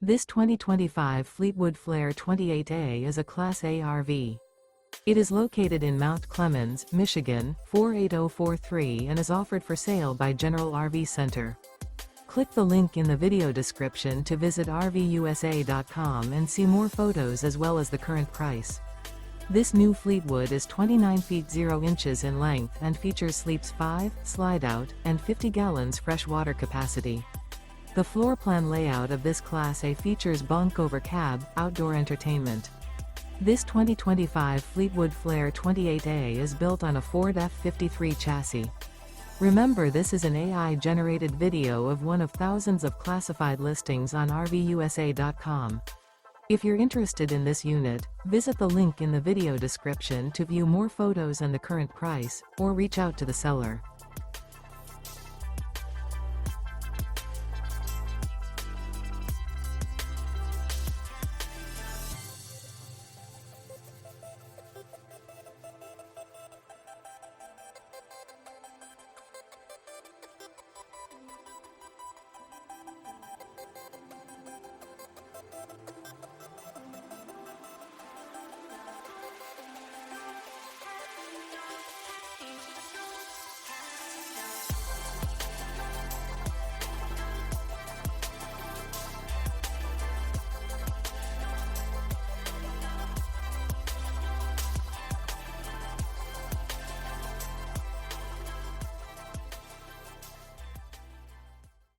This 2025 Fleetwood Flair 28A is a Class A RV. It is located in Mount Clemens, Michigan, 48043 and is offered for sale by General RV Center. Click the link in the video description to visit RVUSA.com and see more photos as well as the current price. This new Fleetwood is 29 feet 0 inches in length and features sleeps 5, slide-out, and 50 gallons fresh water capacity. The floor plan layout of this Class A features bunk over cab, outdoor entertainment. This 2025 Fleetwood Flair 28A is built on a Ford F-53 chassis. Remember, this is an AI-generated video of one of thousands of classified listings on RVUSA.com. If you're interested in this unit, visit the link in the video description to view more photos and the current price, or reach out to the seller.